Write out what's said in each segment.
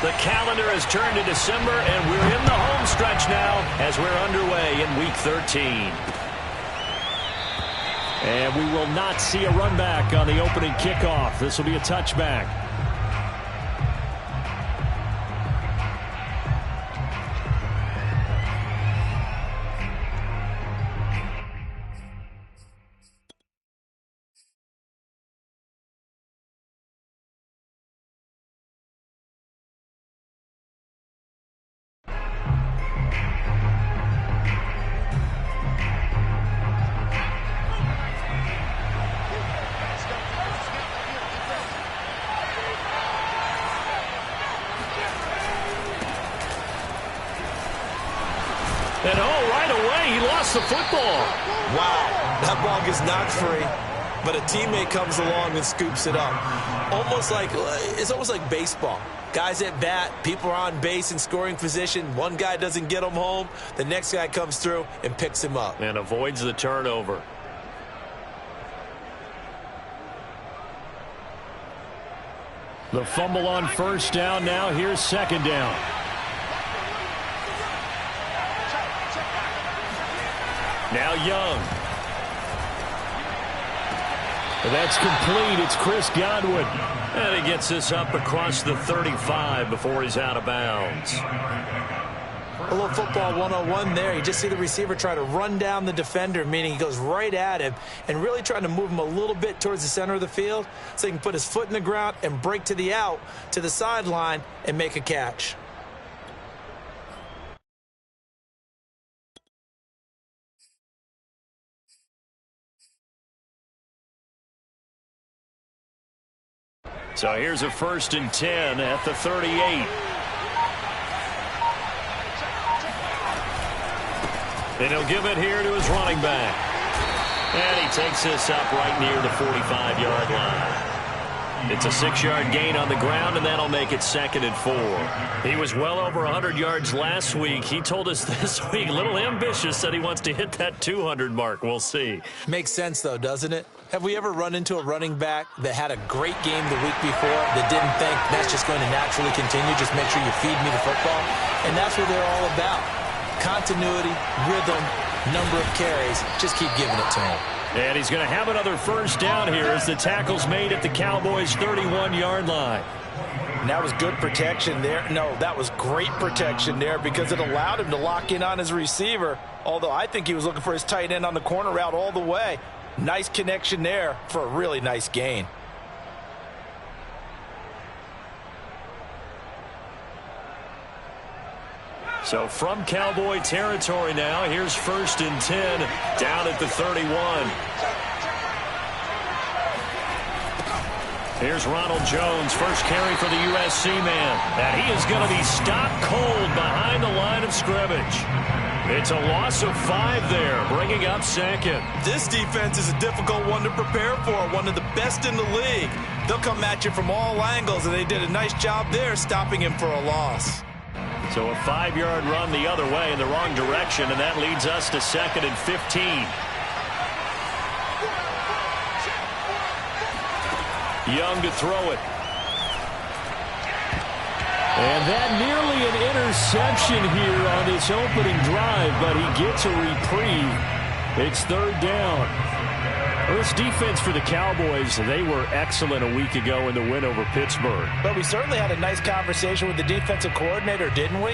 The calendar has turned to December, and we're in the home stretch now as we're underway in Week 13. And we will not see a run back on the opening kickoff. This will be a touchback. And right away, he lost the football. Wow, that ball gets knocked free, but a teammate comes along and scoops it up. It's almost like baseball. Guys at bat, people are on base in scoring position. One guy doesn't get him home. The next guy comes through and picks him up. And avoids the turnover. The fumble on first down now. Here's second down. Now Young. That's complete. It's Chris Godwin. And he gets this up across the 35 before he's out of bounds. A little football 101 there. You just see the receiver try to run down the defender, meaning he goes right at him and really trying to move him a little bit towards the center of the field so he can put his foot in the ground and break to the out, to the sideline, and make a catch. So here's a 1st and 10 at the 38. And he'll give it here to his running back. And he takes this up right near the 45-yard line. It's a 6-yard gain on the ground, and that'll make it 2nd and 4. He was well over 100 yards last week. He told us this week, a little ambitious, said he wants to hit that 200 mark. We'll see. Makes sense, though, doesn't it? Have we ever run into a running back that had a great game the week before that didn't think that's just going to naturally continue? Just make sure you feed me the football. And that's what they're all about. Continuity, rhythm, number of carries. Just keep giving it to him. And he's going to have another first down here as the tackle's made at the Cowboys' 31-yard line. And that was good protection there. No, that was great protection there because it allowed him to lock in on his receiver, although I think he was looking for his tight end on the corner route all the way. Nice connection there for a really nice gain. So from Cowboy territory now, here's 1st and 10 down at the 31. Here's Ronald Jones, first carry for the USC man. And he is going to be stopped cold behind the line of scrimmage. It's a loss of 5 there, bringing up 2nd. This defense is a difficult one to prepare for, one of the best in the league. They'll come at you from all angles, and they did a nice job there stopping him for a loss. So a 5-yard run the other way in the wrong direction, and that leads us to 2nd and 15. Young to throw it. And that nearly an interception here on this opening drive, but he gets a reprieve. It's 3rd down. Well, this defense for the Cowboys, they were excellent a week ago in the win over Pittsburgh. But we certainly had a nice conversation with the defensive coordinator, didn't we?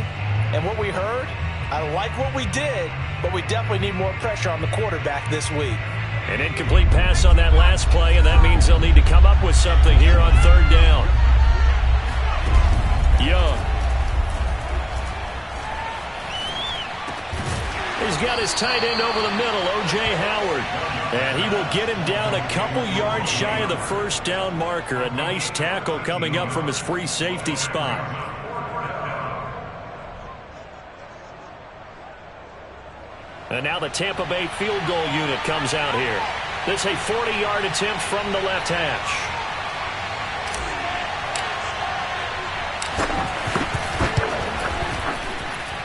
And what we heard, I like what we did, but we definitely need more pressure on the quarterback this week. An incomplete pass on that last play, and that means they'll need to come up with something here on 3rd down. Young. He's got his tight end over the middle, O.J. Howard. And he will get him down a couple yards shy of the first down marker. A nice tackle coming up from his free safety spot. And now the Tampa Bay field goal unit comes out here. This is a 40-yard attempt from the left hash.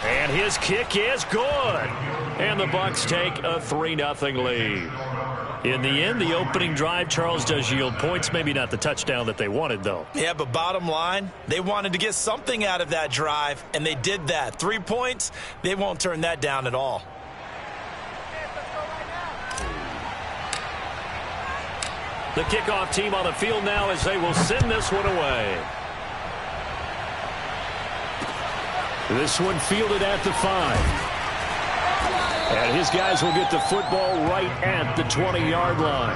And his kick is good. And the Bucs take a 3-0 lead. In the end, the opening drive, Charles, does yield points. Maybe not the touchdown that they wanted, though. Yeah, but bottom line, they wanted to get something out of that drive, and they did that. 3 points, they won't turn that down at all. The kickoff team on the field now as they will send this one away. This one fielded at the 5. And his guys will get the football right at the 20-yard line.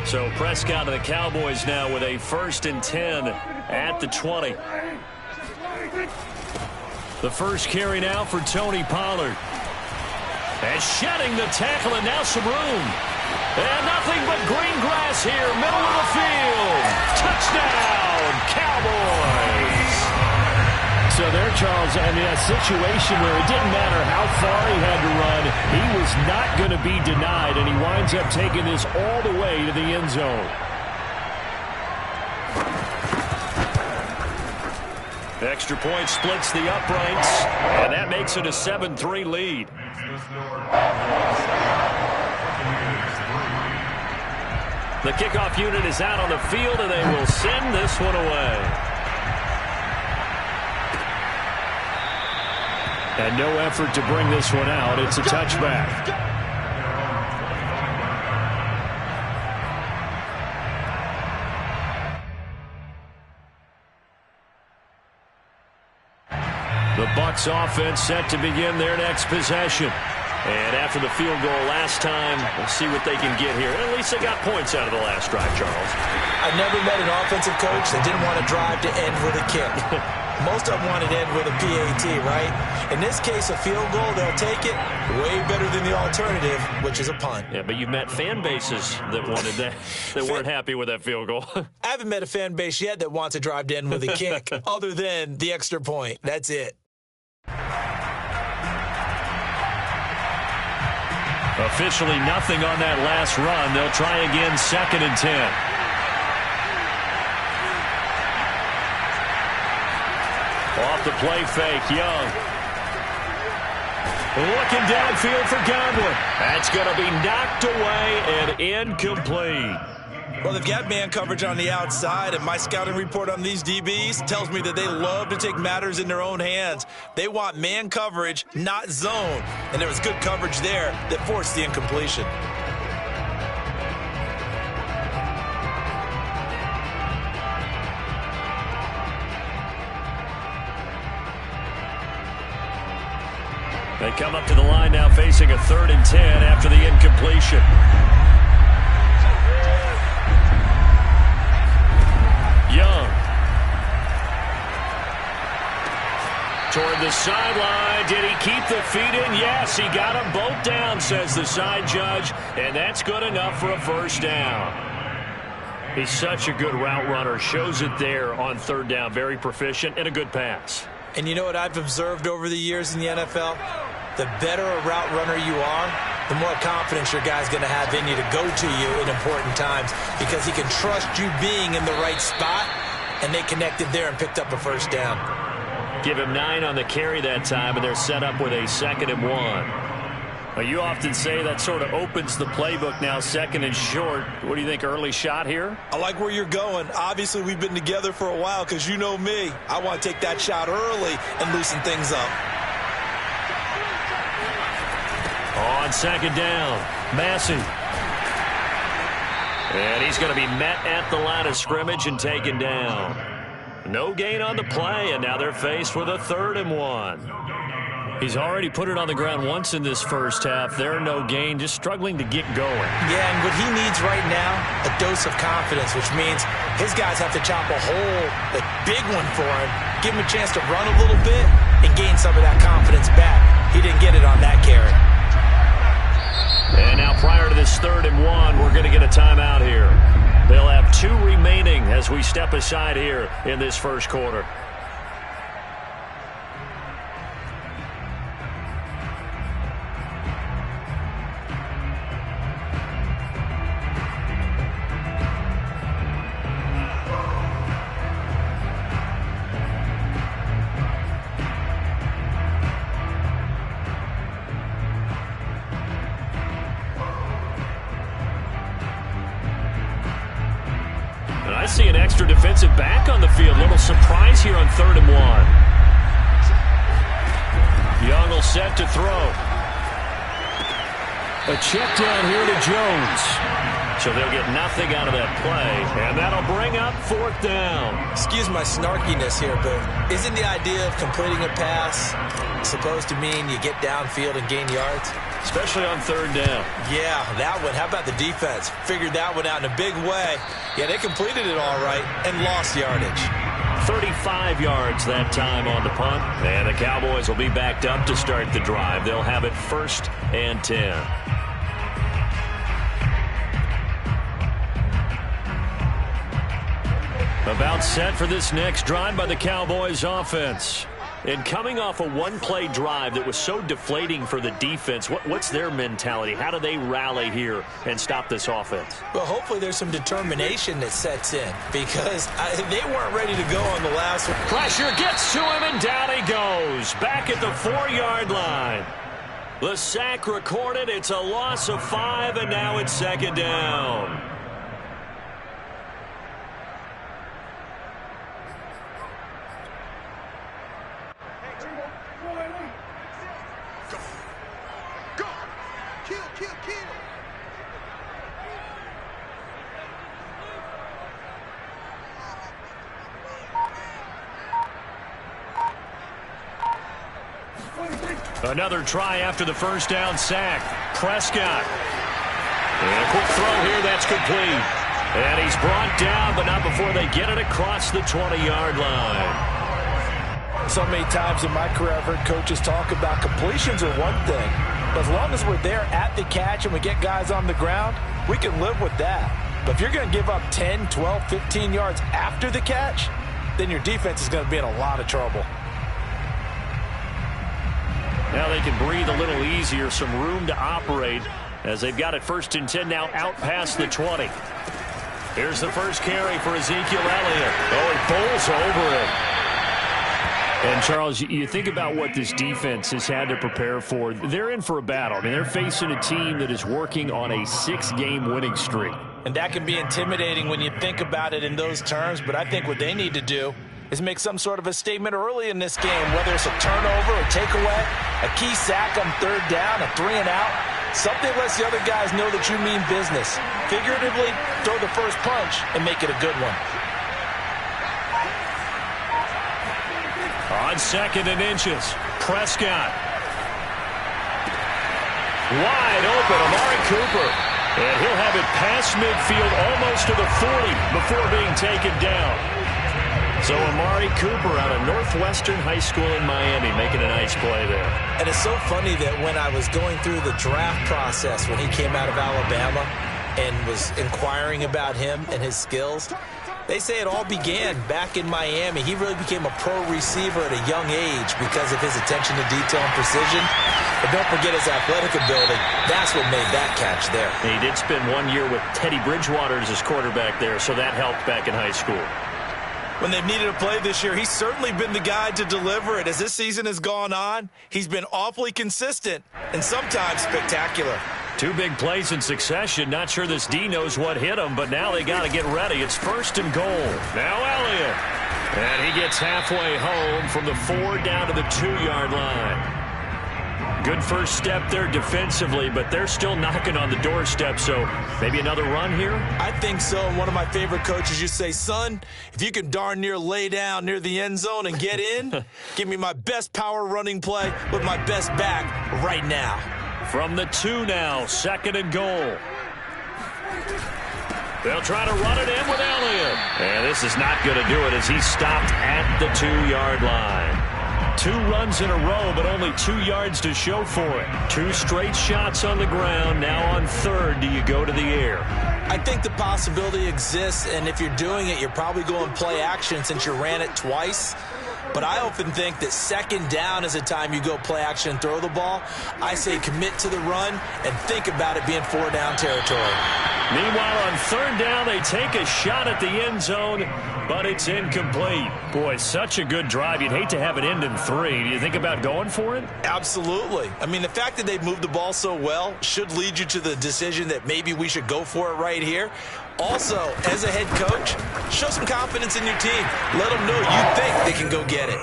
So Prescott and the Cowboys now with a 1st and 10 at the 20. The first carry now for Tony Pollard. And shedding the tackle, and now some room. And nothing but green grass here, middle of the field. Touchdown, Cowboys. So there, Charles, I mean, a situation where it didn't matter how far he had to run. He was not going to be denied, and he winds up taking this all the way to the end zone. Extra point splits the uprights, and that makes it a 7-3 lead. The kickoff unit is out on the field, and they will send this one away. And no effort to bring this one out. It's a touchback. The Bucs offense set to begin their next possession. And after the field goal last time, we'll see what they can get here. And at least they got points out of the last drive, Charles. I've never met an offensive coach that didn't want to drive to end with a kick. Most of them wanted to end with a PAT, right? In this case, a field goal, they'll take it way better than the alternative, which is a punt. Yeah, but you've met fan bases that wanted that, that weren't happy with that field goal. I haven't met a fan base yet that wants to drive to end with a kick, other than the extra point. That's it. Officially nothing on that last run. They'll try again, 2nd and 10. Off the play fake, Young. Looking downfield for Godwin. That's going to be knocked away and incomplete. Well, they've got man coverage on the outside, and my scouting report on these DBs tells me that they love to take matters in their own hands. They want man coverage, not zone. And there was good coverage there that forced the incompletion. They come up to the line now facing a 3rd and 10 after the incompletion. Young. Toward the sideline. Did he keep the feet in? Yes, he got them both down, says the side judge. And that's good enough for a 1st down. He's such a good route runner. Shows it there on 3rd down. Very proficient and a good pass. And you know what I've observed over the years in the NFL? The better a route runner you are, the more confidence your guy's going to have in you to go to you in important times, because he can trust you being in the right spot, and they connected there and picked up a 1st down. Give him 9 on the carry that time, and they're set up with a 2nd and 1. Well, you often say that sort of opens the playbook now, 2nd and short. What do you think, early shot here? I like where you're going. Obviously, we've been together for a while, because you know me. I want to take that shot early and loosen things up. On 2nd down, Massey. And he's going to be met at the line of scrimmage and taken down. No gain on the play, and now they're faced with a 3rd and 1. He's already put it on the ground once in this first half. There, no gain, just struggling to get going. Yeah, and what he needs right now, a dose of confidence, which means his guys have to chop a hole, a big one for him, give him a chance to run a little bit and gain some of that confidence back. He didn't get it on that carry. And now prior to this 3rd and 1, we're going to get a timeout here. They'll have 2 remaining as we step aside here in this first quarter. see an extra defensive back on the field. Little surprise here on 3rd and 1. Young will set to throw. A check down here to Jones. So they'll get nothing out of that play, and that'll bring up 4th down. Excuse my snarkiness here, but isn't the idea of completing a pass supposed to mean you get downfield and gain yards? Especially on 3rd down. Yeah, that one. How about the defense? Figured that one out in a big way. Yeah, they completed it all right and lost yardage. 35 yards that time on the punt. And the Cowboys will be backed up to start the drive. They'll have it 1st and 10. About set for this next drive by the Cowboys offense. And coming off a one-play drive that was so deflating for the defense, what's their mentality? How do they rally here and stop this offense? Well, hopefully there's some determination that sets in because they weren't ready to go on the last one. Pressure gets to him, and down he goes. Back at the 4-yard line. The sack recorded. It's a loss of 5, and now it's 2nd down. Another try after the 1st down sack. Prescott. And a quick throw here. That's complete. And he's brought down, but not before they get it across the 20-yard line. So many times in my career I've heard coaches talk about completions are one thing. But as long as we're there at the catch and we get guys on the ground, we can live with that. But if you're going to give up 10, 12, 15 yards after the catch, then your defense is going to be in a lot of trouble. Now they can breathe a little easier, some room to operate as they've got it 1st and 10 now out past the 20. Here's the first carry for Ezekiel Elliott. Oh, he bowls over it. And, Charles, you think about what this defense has had to prepare for. They're in for a battle. I mean, they're facing a team that is working on a 6-game winning streak. And that can be intimidating when you think about it in those terms, but I think what they need to do is make some sort of a statement early in this game, whether it's a turnover, a takeaway, a key sack on 3rd down, a 3-and-out. Something lets the other guys know that you mean business. Figuratively, throw the first punch and make it a good one. On 2nd and inches, Prescott. Wide open, Amari Cooper. And he'll have it past midfield almost to the 40 before being taken down. So Amari Cooper out of Northwestern High School in Miami making a nice play there. And it's so funny that when I was going through the draft process when he came out of Alabama and was inquiring about him and his skills, they say it all began back in Miami. He really became a pro receiver at a young age because of his attention to detail and precision. But don't forget his athletic ability. That's what made that catch there. He did spend 1 year with Teddy Bridgewater as his quarterback there, so that helped back in high school. When they've needed a play this year, he's certainly been the guy to deliver it. As this season has gone on, he's been awfully consistent and sometimes spectacular. 2 big plays in succession. Not sure this D knows what hit him, but now they got to get ready. It's 1st and goal. Now Elliott. And he gets halfway home from the 4 down to the 2-yard line. Good first step there defensively, but they're still knocking on the doorstep, so maybe another run here? I think so. And one of my favorite coaches used to say, son, if you can darn near lay down near the end zone and get in, give me my best power running play with my best back right now. From the 2 now, 2nd and goal. They'll try to run it in with Elliott. And this is not going to do it as he's stopped at the 2-yard line. 2 runs in a row, but only 2 yards to show for it. 2 straight shots on the ground. Now on 3rd, do you go to the air? I think the possibility exists, and if you're doing it, you're probably going play action since you ran it twice. But I often think that second down is a time you go play action and throw the ball. I say commit to the run and think about it being 4-down territory. Meanwhile, on third down, they take a shot at the end zone, but it's incomplete. Boy, such a good drive. You'd hate to have it end in 3. Do you think about going for it? Absolutely. I mean, the fact that they've moved the ball so well should lead you to the decision that maybe we should go for it right here. Also, as a head coach, show some confidence in your team. Let them know you think they can go get it.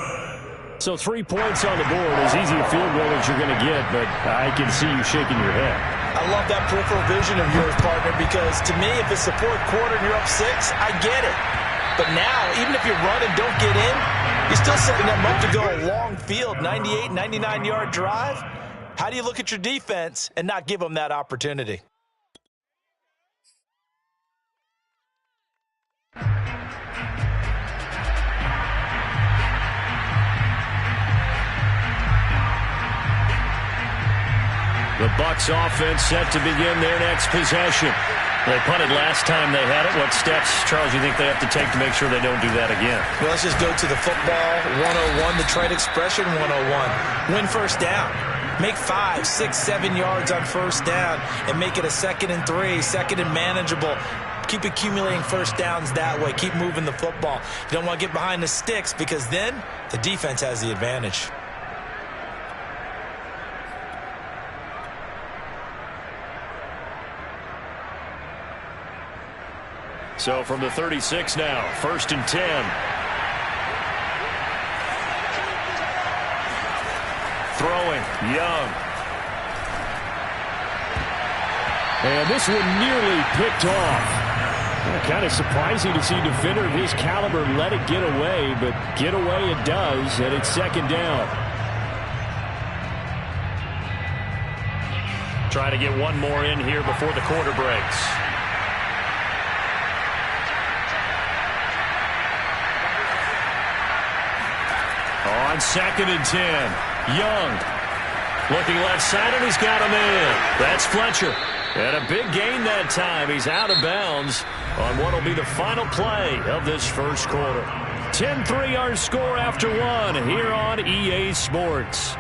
So 3 points on the board. As easy a field goal as you're going to get, but I can see you shaking your head. I love that peripheral vision of yours, partner, because to me, if it's the fourth quarter and you're up 6, I get it. But now, even if you run and don't get in, you're still setting them up to go a long field, 98, 99-yard drive. How do you look at your defense and not give them that opportunity? The Bucs offense set to begin their next possession. They punted last time they had it. What steps, Charles, you think they have to take to make sure they don't do that again? Well, let's just go to the football 101, the trade expression 101. Win first down. Make 5, 6, 7 yards on first down and make it a 2nd and 3, 2nd and manageable. Keep accumulating first downs that way. Keep moving the football. You don't want to get behind the sticks because then the defense has the advantage. So from the 36 now, 1st and 10. Throwing, Young. And this one nearly picked off. Kind of surprising to see a defender of his caliber let it get away, but get away it does, and it's 2nd down. Try to get one more in here before the quarter breaks. On 2nd and 10, Young looking left side, and he's got him in. That's Fletcher. And a big gain that time. He's out of bounds on what will be the final play of this first quarter. 10-3 our score after 1 here on EA Sports.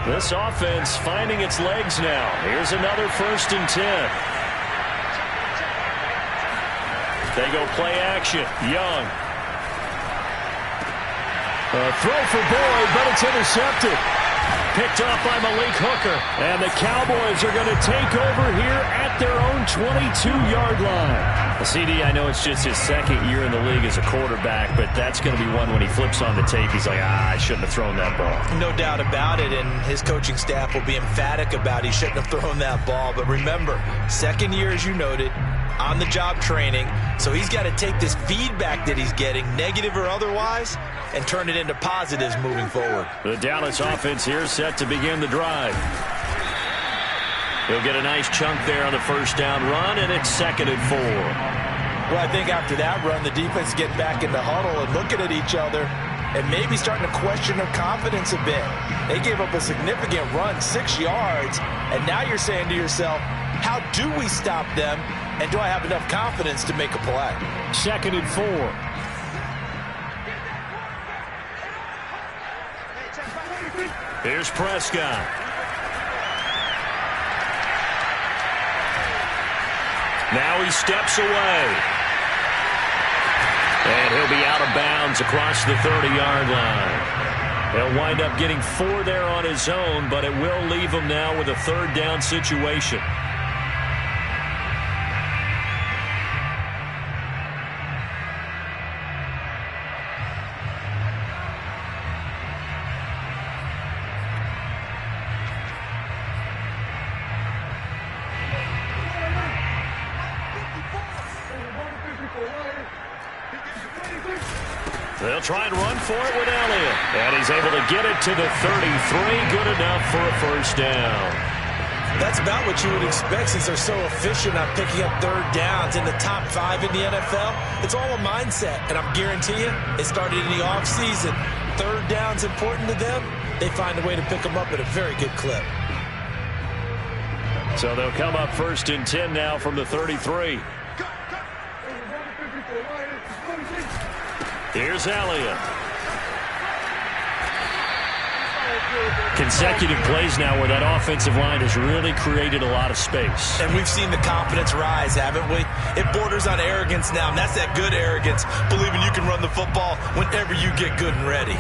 This offense finding its legs now. Here's another 1st and 10. They go play action. Young. A throw for Boyd, but it's intercepted. Picked off by Malik Hooker. And the Cowboys are going to take over here at their own 22-yard line. CD, I know it's just his 2nd year in the league as a quarterback, but that's going to be one when he flips on the tape. He's like, I shouldn't have thrown that ball. No doubt about it, and his coaching staff will be emphatic about he shouldn't have thrown that ball. But remember, 2nd year, as you noted, on-the-job training, so he's got to take this feedback that he's getting, negative or otherwise, and turn it into positives moving forward. The Dallas offense here set to begin the drive. He'll get a nice chunk there on the first down run, and it's 2nd and 4. Well, I think after that run, the defense get back in the huddle and looking at each other and maybe starting to question their confidence a bit. They gave up a significant run, 6 yards, and now you're saying to yourself, how do we stop them, and do I have enough confidence to make a play? 2nd and 4. Here's Prescott. Now he steps away. And he'll be out of bounds across the 30-yard line. He'll wind up getting 4 there on his own, but it will leave him now with a 3rd down situation. They'll try and run for it with Elliott. And he's able to get it to the 33. Good enough for a first down. That's about what you would expect since they're so efficient on picking up 3rd downs in the top 5 in the NFL. It's all a mindset, and I'm guarantee you it started in the offseason. 3rd down's important to them. They find a way to pick them up at a very good clip. So they'll come up 1st and 10 now from the 33. Here's Elliott. Consecutive plays now where that offensive line has really created a lot of space. And we've seen the confidence rise, haven't we? It borders on arrogance now, and that's that good arrogance, believing you can run the football whenever you get good and ready.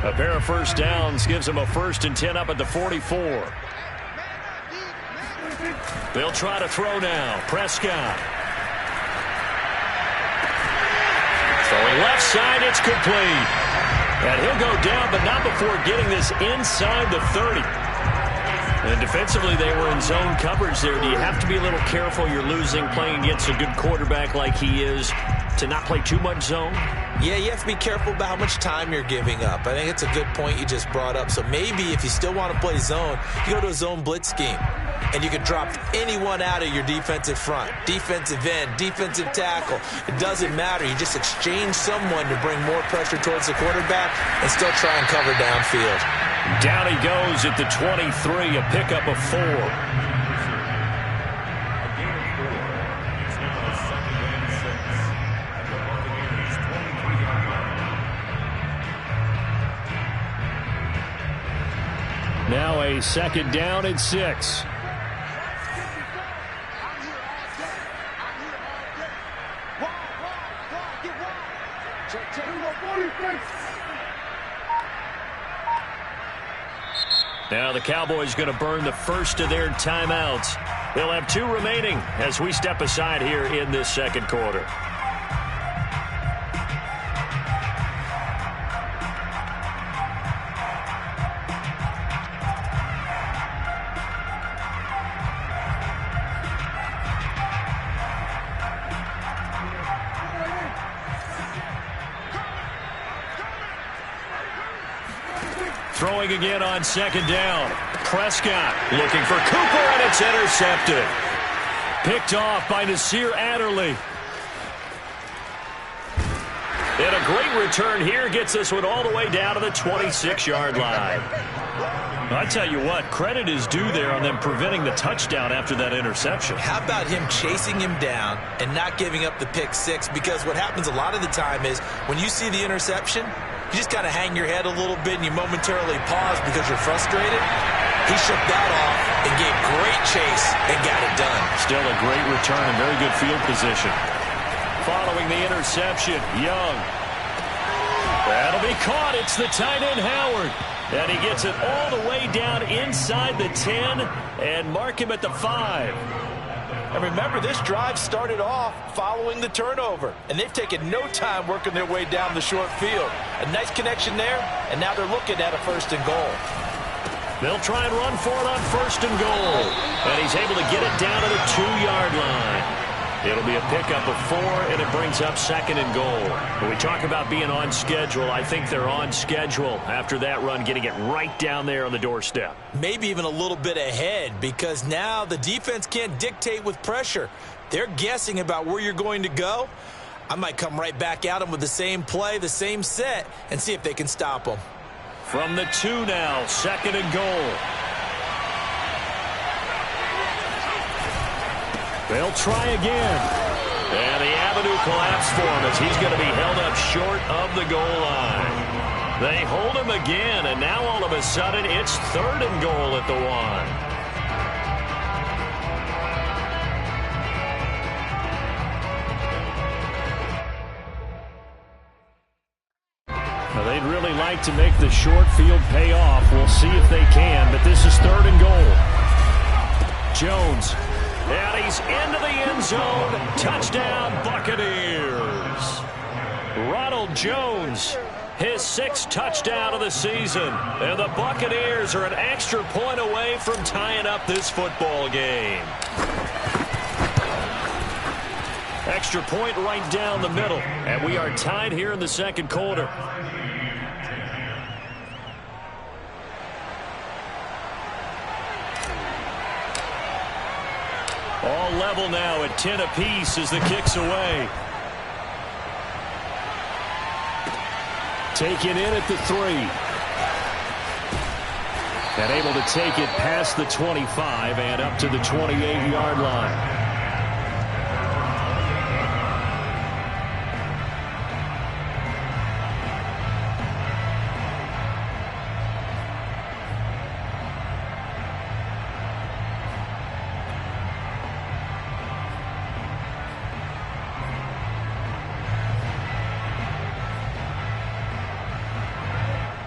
A pair of first downs gives them a 1st and 10 up at the 44. They'll try to throw now. Prescott. Throwing left side, it's complete. And he'll go down, but not before getting this inside the 30. And defensively, they were in zone coverage there. Do you have to be a little careful? You're losing, playing against a good quarterback like he is, to not play too much zone? Yeah, you have to be careful about how much time you're giving up. I think it's a good point you just brought up. So maybe if you still want to play zone, you go to a zone blitz scheme. And you can drop anyone out of your defensive front, defensive end, defensive tackle. It doesn't matter. You just exchange someone to bring more pressure towards the quarterback and still try and cover downfield. Down he goes at the 23, a pickup of 4. Now a 2nd down and 6. Now the Cowboys going to burn the first of their timeouts. They'll have 2 remaining as we step aside here in this 2nd quarter. Throwing again on 2nd down. Prescott looking for Cooper, and it's intercepted. Picked off by Nasir Adderley. And a great return here gets this one all the way down to the 26-yard line. I tell you what, credit is due there on them preventing the touchdown after that interception. How about him chasing him down and not giving up the pick 6? Because what happens a lot of the time is when you see the interception, you just kind of hang your head a little bit and you momentarily pause because you're frustrated. He shook that off and gave great chase and got it done. Still a great return and very good field position. Following the interception, Young. That'll be caught. It's the tight end, Howard. And he gets it all the way down inside the 10 and mark him at the 5. And remember, this drive started off following the turnover, and they've taken no time working their way down the short field. A nice connection there, and now they're looking at a 1st and goal. They'll try and run for it on 1st and goal. And he's able to get it down to the 2-yard line. It'll be a pickup of 4, and it brings up 2nd and goal. When we talk about being on schedule, I think they're on schedule after that run, getting it right down there on the doorstep. Maybe even a little bit ahead, because now the defense can't dictate with pressure. They're guessing about where you're going to go. I might come right back at them with the same play, the same set, and see if they can stop them. From the 2 now, 2nd and goal. They'll try again. And the avenue collapsed for him as he's going to be held up short of the goal line. They hold him again, and now all of a sudden it's 3rd and goal at the 1. Now they'd really like to make the short field pay off. We'll see if they can, but this is 3rd and goal. Jones. And he's into the end zone. Touchdown, Buccaneers. Ronald Jones, his 6th touchdown of the season. And the Buccaneers are an extra point away from tying up this football game. Extra point right down the middle. And we are tied here in the 2nd quarter. All level now at 10 apiece as the kick's away. Taken in at the 3. And able to take it past the 25 and up to the 28-yard line.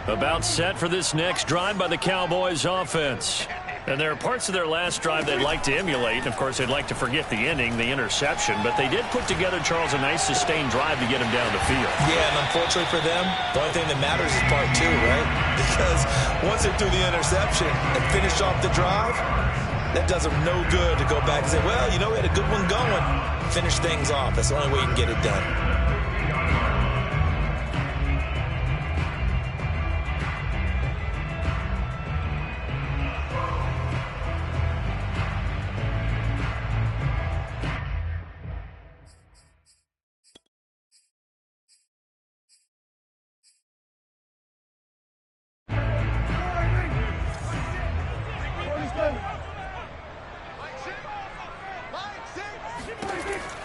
About set for this next drive by the Cowboys offense. And there are parts of their last drive they'd like to emulate. And of course, they'd like to forget the ending, the interception. But they did put together, Charles, a nice sustained drive to get him down the field. Yeah, and unfortunately for them, the only thing that matters is part 2, right? Because once they threw the interception and finished off the drive, that does them no good to go back and say, well, you know, we had a good one going. Finish things off. That's the only way you can get it done.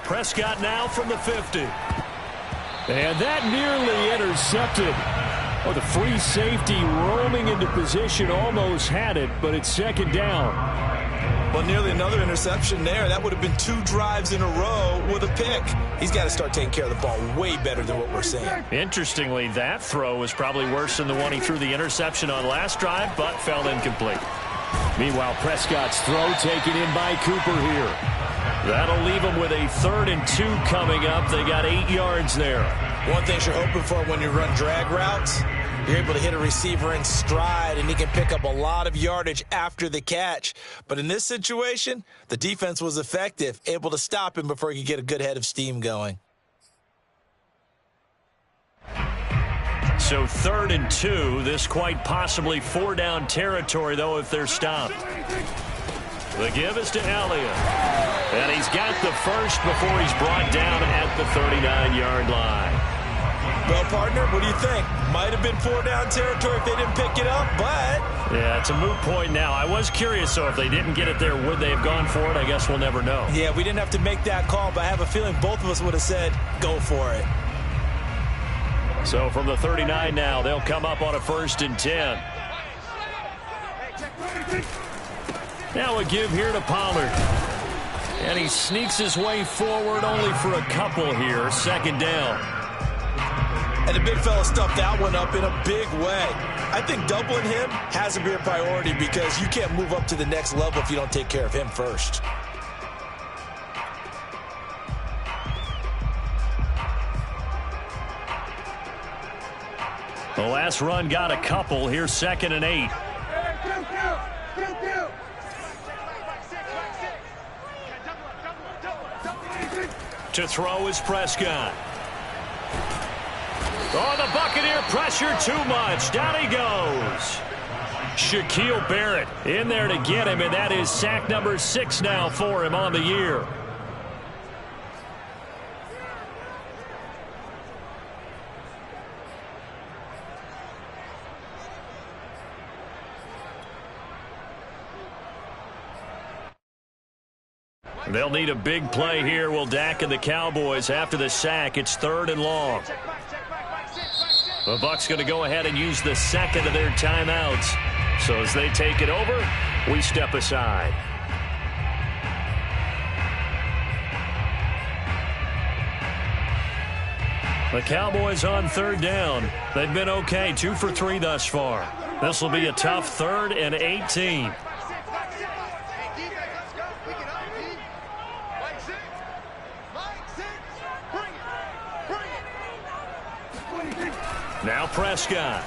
Prescott now from the 50. And that nearly intercepted. Oh, the free safety roaming into position almost had it, but it's second down. Well, nearly another interception there. That would have been 2 drives in a row with a pick. He's got to start taking care of the ball way better than what we're seeing. Interestingly, that throw was probably worse than the one he threw the interception on last drive, but fell incomplete. Meanwhile, Prescott's throw taken in by Cooper here. That'll leave them with a 3rd and 2 coming up. They got 8 yards there. One thing you're hoping for when you run drag routes, you're able to hit a receiver in stride, and he can pick up a lot of yardage after the catch. But in this situation, the defense was effective, able to stop him before he could get a good head of steam going. So 3rd and 2. This quite possibly 4-down territory, though, if they're stopped. The give is to Elliott. And he's got the first before he's brought down at the 39-yard line. Well, partner, what do you think? Might have been 4-down territory if they didn't pick it up, but... Yeah, it's a moot point now. I was curious, so if they didn't get it there, would they have gone for it? I guess we'll never know. Yeah, we didn't have to make that call, but I have a feeling both of us would have said, go for it. So from the 39 now, they'll come up on a 1st and 10. Now a give here to Pollard. And he sneaks his way forward only for a couple here. 2nd down. And the big fella stuffed that one up in a big way. I think doubling him has to be a priority because you can't move up to the next level if you don't take care of him first. The last run got a couple. Here's 2nd and 8. To throw is Prescott. Oh, the Buccaneer pressure too much. Down he goes. Shaquille Barrett in there to get him, and that is sack number 6 now for him on the year. They'll need a big play here. Will Dak and the Cowboys after the sack. It's 3rd and long. The Bucs going to go ahead and use the 2nd of their timeouts. So as they take it over, we step aside. The Cowboys on 3rd down. They've been okay, 2 for 3 thus far. This will be a tough 3rd and 18. Now Prescott.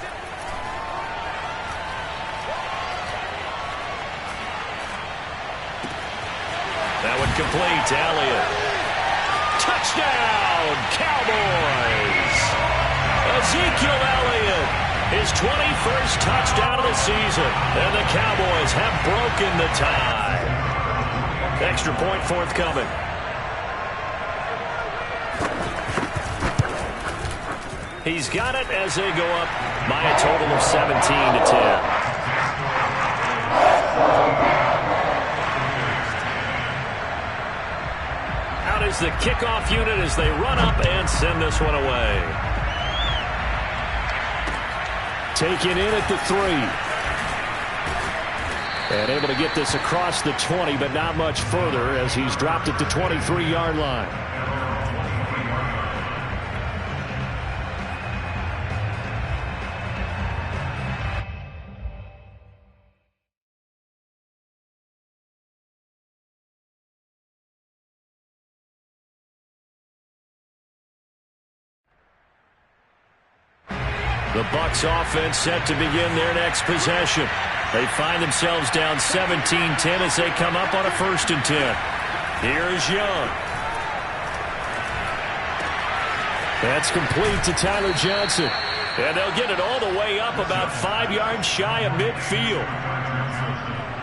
That one complete to Elliott. Touchdown, Cowboys! Ezekiel Elliott, his 21st touchdown of the season. And the Cowboys have broken the tie. Extra point forthcoming. He's got it as they go up by a total of 17-10. Out is the kickoff unit as they run up and send this one away. Taken in at the 3. And able to get this across the 20, but not much further as he's dropped it to 23-yard line. The Bucs offense set to begin their next possession. They find themselves down 17-10 as they come up on a 1st and 10. Here's Young. That's complete to Tyler Johnson. And they'll get it all the way up about 5 yards shy of midfield.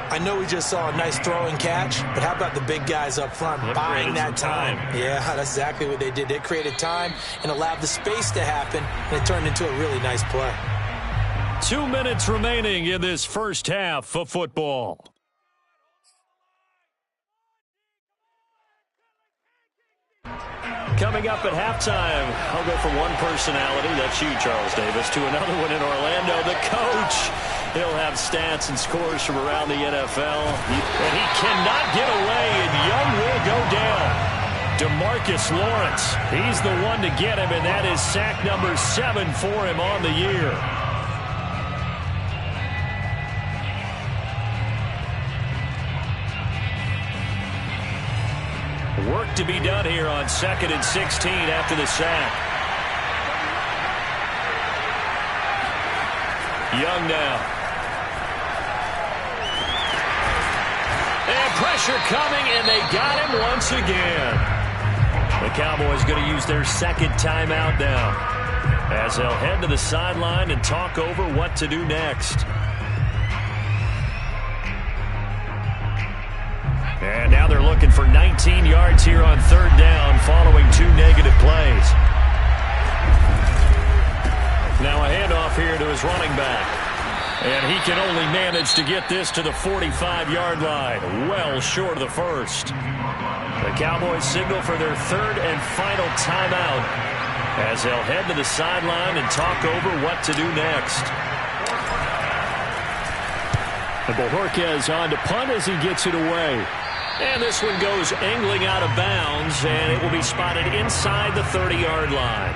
I know we just saw a nice throw and catch, but how about the big guys up front buying that time? Yeah, that's exactly what they did. They created time and allowed the space to happen, and it turned into a really nice play. 2 minutes remaining in this first half of football. Coming up at halftime, I'll go from one personality, that's you, Charles Davis, to another one in Orlando, the coach. He'll have stats and scores from around the NFL. And he cannot get away, and Young will go down. DeMarcus Lawrence, he's the one to get him, and that is sack number 7 for him on the year. Work to be done here on 2nd and 16 after the sack. Young now. And pressure coming, and they got him once again. The Cowboys going to use their 2nd timeout now, as they'll head to the sideline and talk over what to do next. And now they're looking for 19 yards here on 3rd down following 2 negative plays. Now a handoff here to his running back. And he can only manage to get this to the 45-yard line, well short of the 1st. The Cowboys signal for their 3rd and final timeout as they'll head to the sideline and talk over what to do next. And Bojorquez on to punt as he gets it away. And this one goes angling out of bounds, and it will be spotted inside the 30-yard line.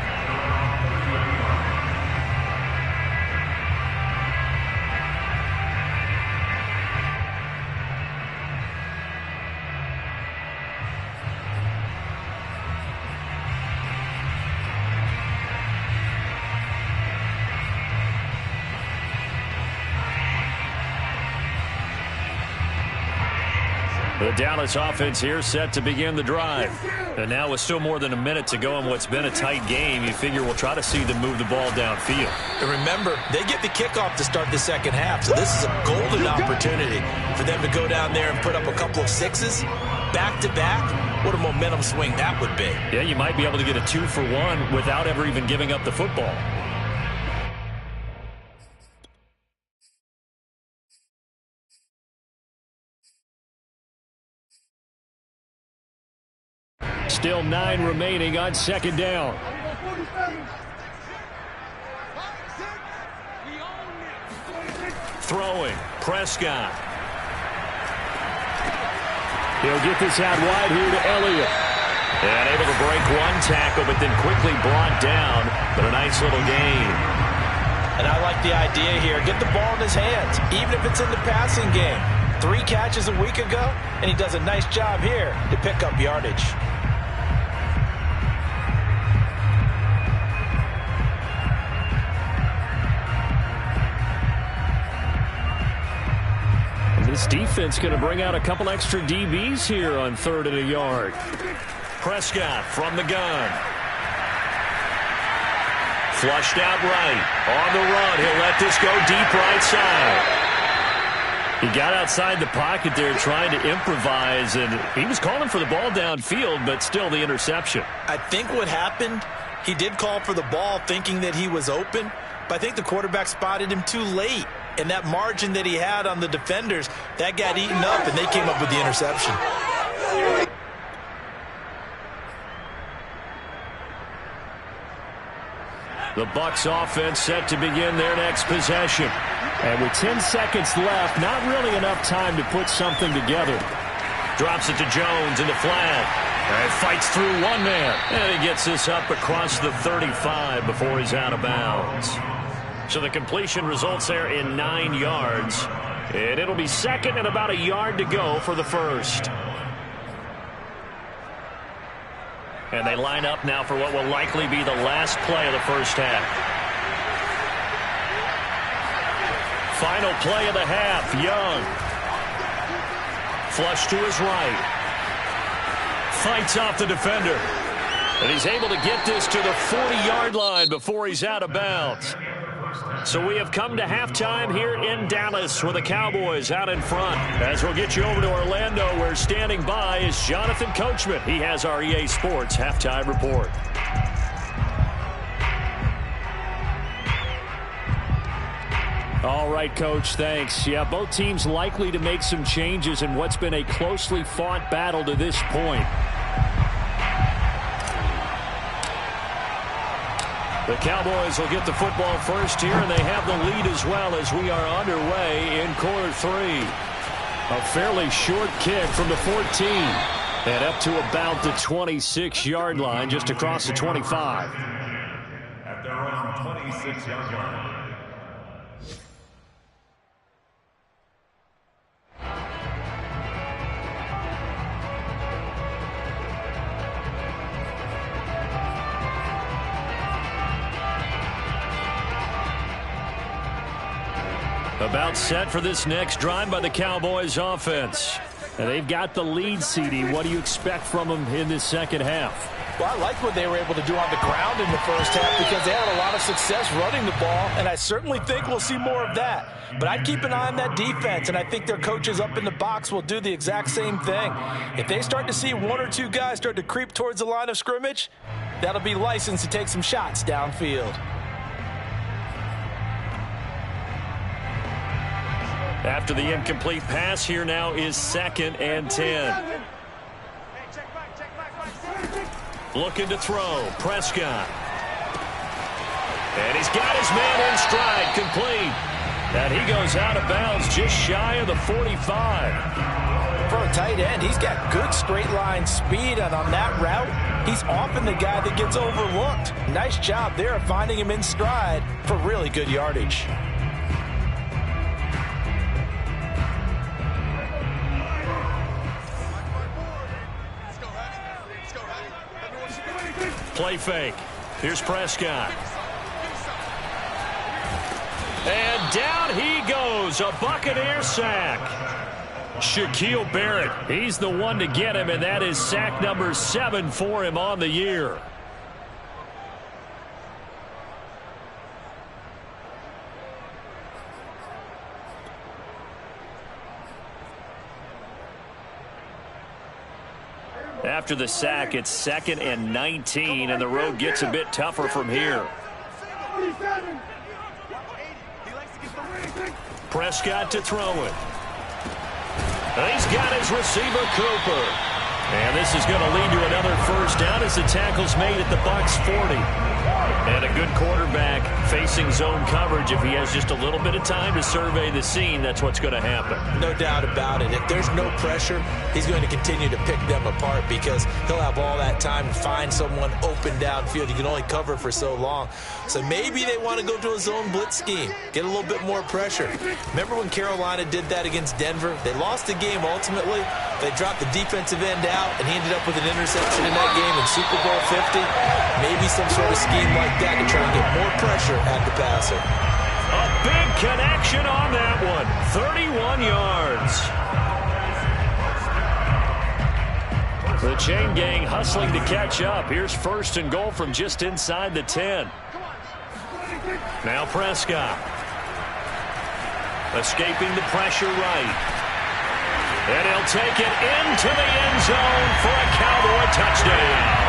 The Dallas offense here set to begin the drive. And now with still more than a minute to go in what's been a tight game, you figure we'll try to see them move the ball downfield. And remember, they get the kickoff to start the 2nd half, so this is a golden opportunity for them to go down there and put up a couple of 6s back-to-back. What a momentum swing that would be. Yeah, you might be able to get a 2-for-1 without ever even giving up the football. Still 9 remaining on 2nd down. Throwing, Prescott. He'll get this out wide here to Elliott. And able to break one tackle, but then quickly brought down. But a nice little gain. And I like the idea here. Get the ball in his hands, even if it's in the passing game. 3 catches a week ago, and he does a nice job here to pick up yardage. This defense going to bring out a couple extra DBs here on 3rd and a yard. Prescott from the gun. Flushed out right. On the run. He'll let this go deep right side. He got outside the pocket there trying to improvise, and he was calling for the ball downfield, but still the interception. I think what happened He did call for the ball thinking that he was open, but I think the quarterback spotted him too late. And that margin that he had on the defenders, that got eaten up, and they came up with the interception. The Bucs offense set to begin their next possession. And with 10 seconds left, not really enough time to put something together. Drops it to Jones into flat. And fights through one man. And he gets this up across the 35 before he's out of bounds. So the completion results there in 9 yards. And it'll be second and about a yard to go for the first. And they line up now for what will likely be the last play of the first half. Final play of the half. Young. Flush to his right. Fights off the defender. And he's able to get this to the 40-yard line before he's out of bounds. So we have come to halftime here in Dallas with the Cowboys out in front. As we'll get you over to Orlando, where standing by is Jonathan Coachman. He has our EA Sports halftime report. All right, Coach, thanks. Yeah, both teams likely to make some changes in what's been a closely fought battle to this point. The Cowboys will get the football first here, and they have the lead as well as we are underway in quarter 3. A fairly short kick from the 14. And up to about the 26-yard line, just across the 25. At their own 26-yard line. About set for this next drive by the Cowboys offense. And they've got the lead, CD. What do you expect from them in this second half? Well, I like what they were able to do on the ground in the first half because they had a lot of success running the ball, and I certainly think we'll see more of that. But I'd keep an eye on that defense, and I think their coaches up in the box will do the exact same thing. If they start to see 1 or 2 guys start to creep towards the line of scrimmage, that'll be licensed to take some shots downfield. After the incomplete pass, here now is 2nd and 10. Looking to throw. Prescott. And he's got his man in stride, complete. And he goes out of bounds just shy of the 45. For a tight end, he's got good straight line speed, and on that route, he's often the guy that gets overlooked. Nice job there of finding him in stride for really good yardage. Play fake. Here's Prescott. And down he goes. A Buccaneer sack. Shaquille Barrett. He's the one to get him, and that is sack number 7 for him on the year. After the sack, it's 2nd and 19, and the road gets a bit tougher from here. Prescott to throw it. He's got his receiver, Cooper. And this is going to lead to another first down as the tackle's made at the Bucs 40. And a good quarterback facing zone coverage. If he has just a little bit of time to survey the scene, that's what's going to happen. No doubt about it. If there's no pressure, he's going to continue to pick them apart because he'll have all that time to find someone open downfield. He can only cover for so long. So maybe they want to go to a zone blitz scheme, get a little bit more pressure. Remember when Carolina did that against Denver? They lost the game ultimately. They dropped the defensive end out, and he ended up with an interception in that game in Super Bowl 50. Maybe some sort of scheme like that to try and get more pressure at the passer. A big connection on that one. 31 yards. The chain gang hustling to catch up. Here's 1st and goal from just inside the 10. Now Prescott. Escaping the pressure right. And he'll take it into the end zone for a Cowboy touchdown.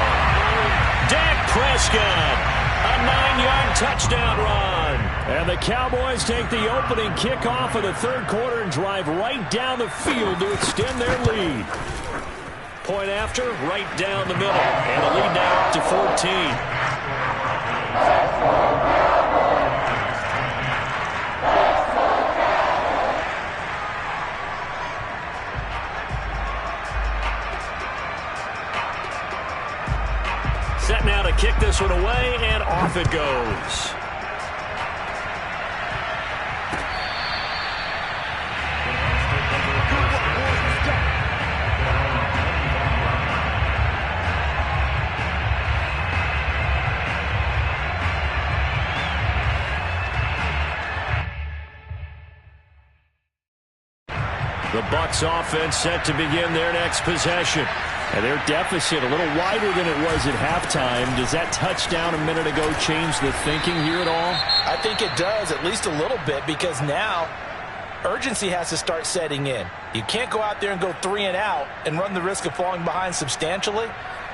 Dak Prescott. A 9-yard touchdown run. And the Cowboys take the opening kickoff of the third quarter and drive right down the field to extend their lead. Point after, right down the middle. And the lead now up to 14. Set now to kick this one away, and off it goes. The Bucs offense set to begin their next possession. And their deficit a little wider than it was at halftime. Does that touchdown a minute ago change the thinking here at all? I think it does, at least a little bit, because now urgency has to start setting in. You can't go out there and go 3 and out and run the risk of falling behind substantially,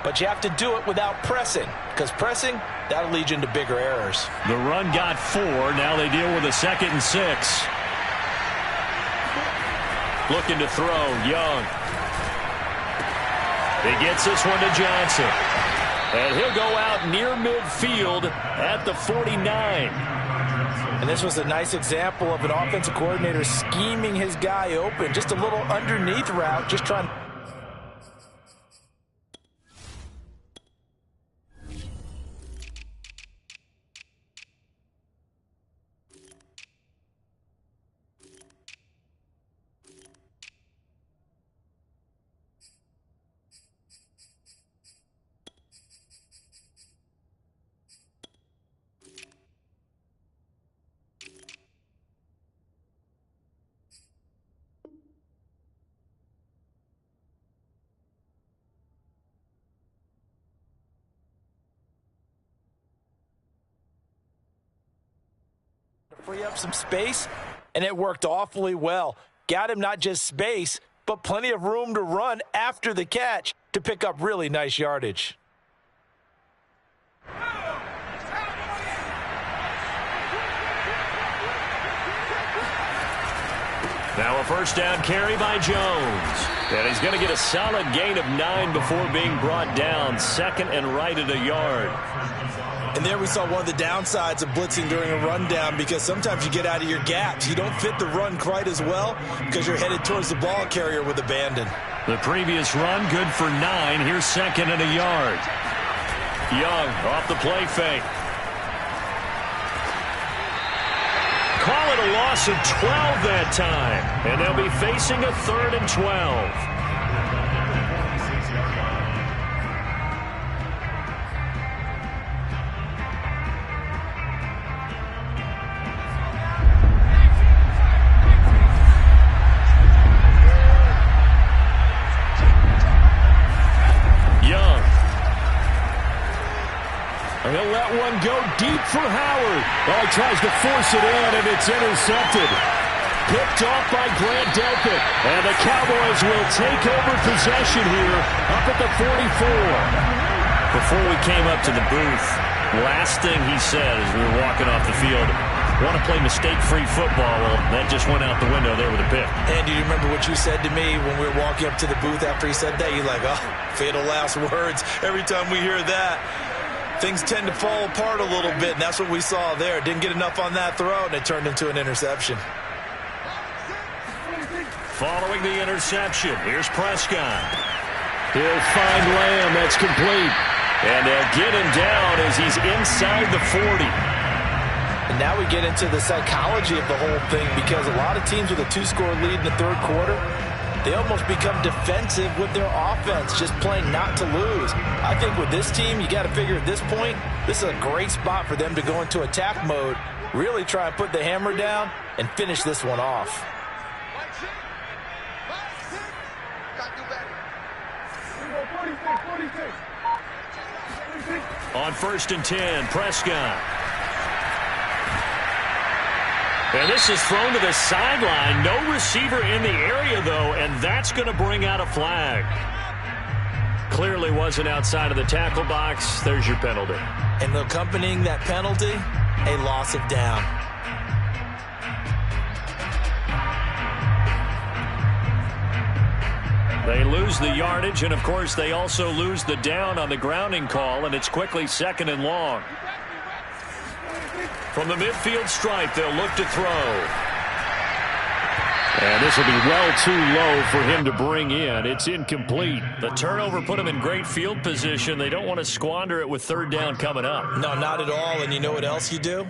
but you have to do it without pressing, because pressing, that'll lead you into bigger errors. The run got 4. Now they deal with a 2nd and 6. Looking to throw, Young. He gets this one to Johnson. And he'll go out near midfield at the 49. And this was a nice example of an offensive coordinator scheming his guy open. Just a little underneath route, just trying. Free up some space, and it worked awfully well. Got him not just space, but plenty of room to run after the catch to pick up really nice yardage. Now a first down carry by Jones. And he's going to get a solid gain of 9 before being brought down. Second and right at a yard. And there we saw one of the downsides of blitzing during a rundown, because sometimes you get out of your gaps. You don't fit the run quite as well because you're headed towards the ball carrier with abandon. The previous run good for 9. Here's second and a yard. Young off the play fake. Call it a loss of 12 that time. And they'll be facing a 3rd and 12. He'll let one go deep for Howard. Oh, he tries to force it in, and it's intercepted. Picked off by Grant Delpit. And the Cowboys will take over possession here up at the 44. Before we came up to the booth, last thing he said as we were walking off the field, want to play mistake-free football. Well, that just went out the window there with a pick. And do you remember what you said to me when we were walking up to the booth after he said that? You're like, oh, fatal last words. Every time we hear that, things tend to fall apart a little bit, and that's what we saw there. Didn't get enough on that throw, and it turned into an interception. Following the interception, here's Prescott. He'll find Lamb. That's complete. And they'll get him down as he's inside the 40. And now we get into the psychology of the whole thing, because a lot of teams with a 2-score lead in the third quarter, they almost become defensive with their offense, just playing not to lose. I think with this team, you got to figure at this point, this is a great spot for them to go into attack mode, really try and put the hammer down and finish this one off. On 1st and 10, Prescott. And this is thrown to the sideline. No receiver in the area, though, and that's going to bring out a flag. clearly wasn't outside of the tackle box. There's your penalty. And accompanying that penalty, a loss of down. They lose the yardage, and, of course, they also lose the down on the grounding call, and it's quickly 2nd and long. From the midfield stripe, they'll look to throw. And this will be well too low for him to bring in. It's incomplete. The turnover put him in great field position. They don't want to squander it with 3rd down coming up. No, not at all. And you know what else you do?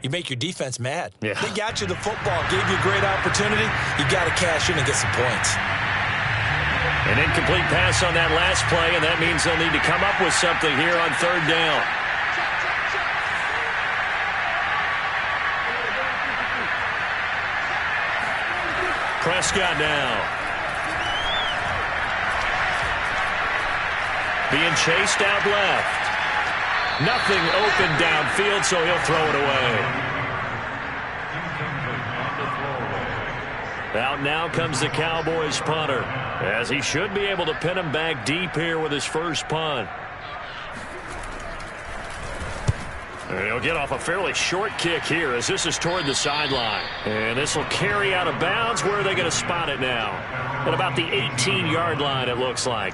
You make your defense mad. Yeah. They got you the football, gave you a great opportunity. You got to cash in and get some points. An incomplete pass on that last play, and that means they'll need to come up with something here on 3rd down. Prescott now. Being chased out left. Nothing open downfield, so he'll throw it away. Out now comes the Cowboys punter, as he should be able to pin him back deep here with his first punt. And he'll get off a fairly short kick here as this is toward the sideline. And this will carry out of bounds. Where are they going to spot it now? At about the 18-yard line, it looks like.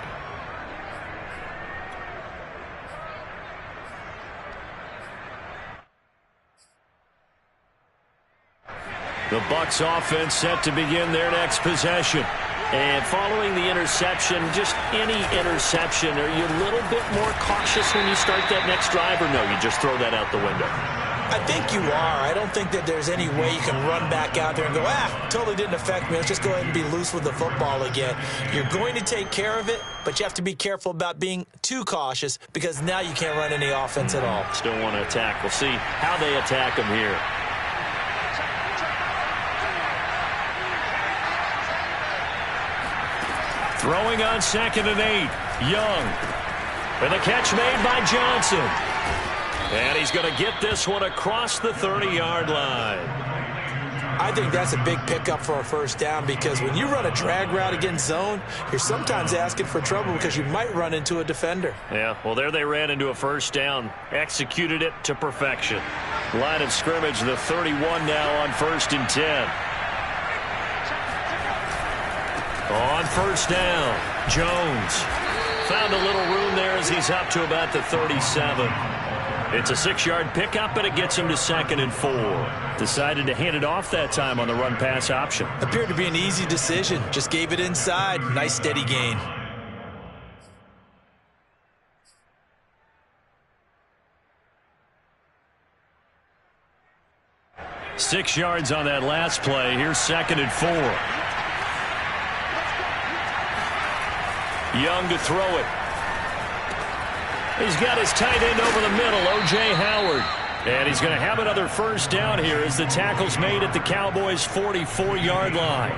The Bucs offense set to begin their next possession. And following the interception, just any interception, are you a little bit more cautious when you start that next drive, or no, you just throw that out the window? I think you are. I don't think that there's any way you can run back out there and go, totally didn't affect me. Let's just go ahead and be loose with the football again. You're going to take care of it, but you have to be careful about being too cautious because now you can't run any offense at all. Still want to attack. We'll see how they attack them here. Throwing on 2nd and 8. Young. And the catch made by Johnson. And he's going to get this one across the 30-yard line. I think that's a big pickup for a first down because when you run a drag route against zone, you're sometimes asking for trouble because you might run into a defender. Yeah, well, there they ran into a first down. Executed it to perfection. Line of scrimmage, the 31 now on 1st and 10. On 1st down, Jones found a little room there as he's up to about the 37. It's a 6-yard pickup, and it gets him to 2nd and 4. Decided to hand it off that time on the run-pass option. Appeared to be an easy decision. Just gave it inside. Nice steady gain. Six yards on that last play. Here's 2nd and 4. Young to throw it. He's got his tight end over the middle, O.J. Howard. And he's going to have another first down here as the tackle's made at the Cowboys' 44-yard line.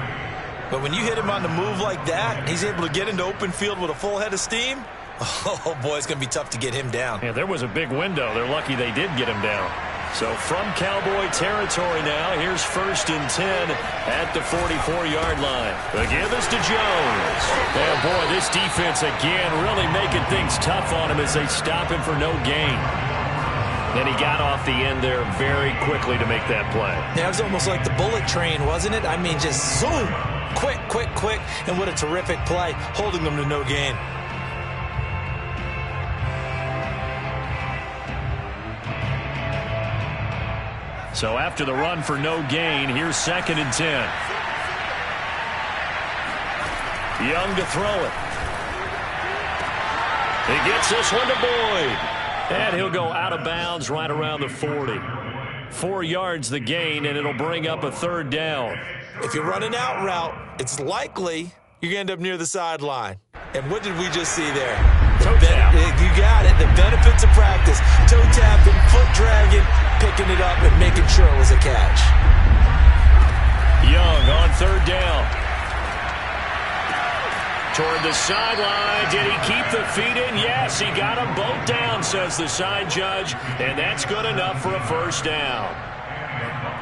But when you hit him on the move like that, he's able to get into open field with a full head of steam. Oh, boy, it's going to be tough to get him down. Yeah, there was a big window. They're lucky they did get him down. So from Cowboy territory now, here's 1st and 10 at the 44-yard line. The give is to Jones. And boy, this defense again really making things tough on him as they stop him for no gain. Then he got off the end there very quickly to make that play. Yeah, it was almost like the bullet train, wasn't it? I mean, just zoom, quick, quick, quick, and what a terrific play, holding them to no gain. So after the run for no gain, here's 2nd and 10. Young to throw it. He gets this one to Boyd. And he'll go out of bounds right around the 40. 4 yards the gain, and it'll bring up a 3rd down. If you're running out route, it's likely you're going to end up near the sideline. And what did we just see there? Toe tap. You got it. The benefits of practice. Toe tapping, foot dragging, picking it up, and making sure it was a catch. Young on 3rd down. Toward the sideline. Did he keep the feet in? Yes, he got them both down, says the side judge. And that's good enough for a first down.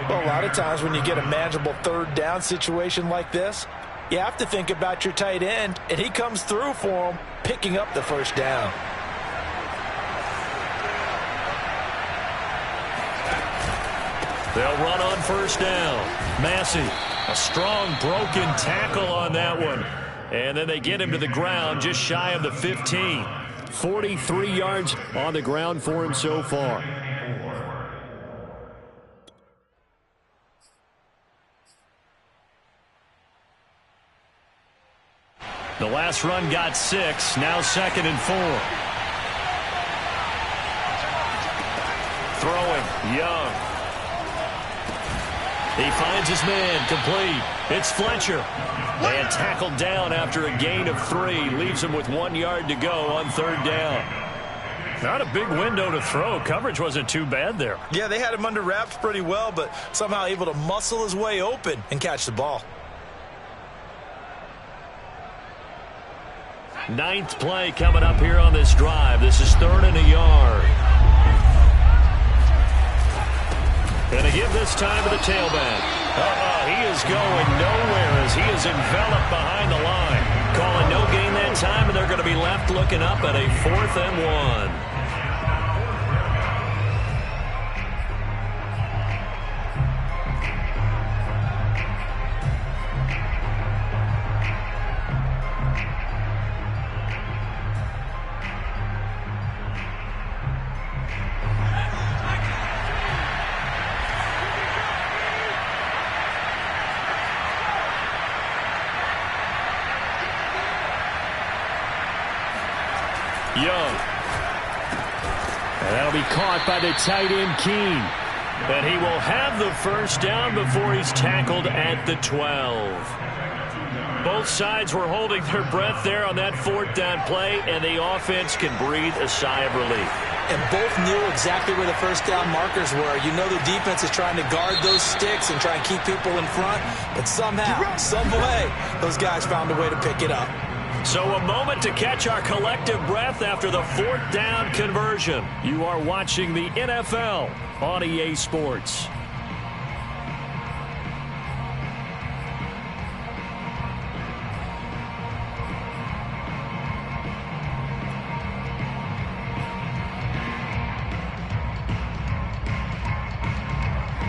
Well, a lot of times when you get a manageable 3rd down situation like this, You have to think about your tight end, and he comes through for him, picking up the first down. They'll run on first down. Massey, a strong broken tackle on that one. And then they get him to the ground just shy of the 15. 43 yards on the ground for him so far. The last run got 6. Now 2nd and 4. Throwing. Young. He finds his man. Complete. It's Fletcher. And tackled down after a gain of 3. Leaves him with 1 yard to go on 3rd down. Not a big window to throw. Coverage wasn't too bad there. Yeah, they had him under wraps pretty well, but somehow able to muscle his way open and catch the ball. 9th play coming up here on this drive. This is 3rd and a yard. And to give this time to the tailback. He is going nowhere as he is enveloped behind the line. Calling no gain that time, and they're going to be left looking up at a 4th and 1. Young. And that'll be caught by the tight end, Keene. And he will have the first down before he's tackled at the 12. Both sides were holding their breath there on that 4th down play, and the offense can breathe a sigh of relief. And both knew exactly where the first down markers were. You know the defense is trying to guard those sticks and try and keep people in front, but somehow, some way, those guys found a way to pick it up. So a moment to catch our collective breath after the 4th down conversion. You are watching the NFL on EA Sports.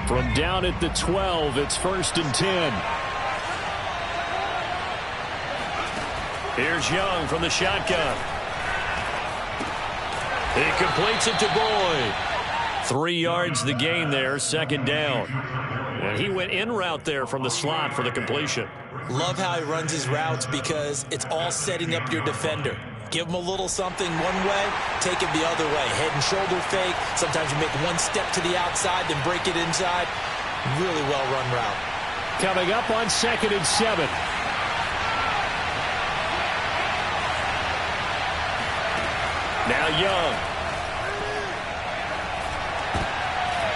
From down at the 12, it's 1st and 10. Here's Young from the shotgun. He completes it to Boyd. 3 yards the gain there, 2nd down. And he went in route there from the slot for the completion. Love how he runs his routes because it's all setting up your defender. Give him a little something one way, take it the other way. Head and shoulder fake. Sometimes you make one step to the outside, then break it inside. Really well-run route. Coming up on 2nd and 7. Now Young.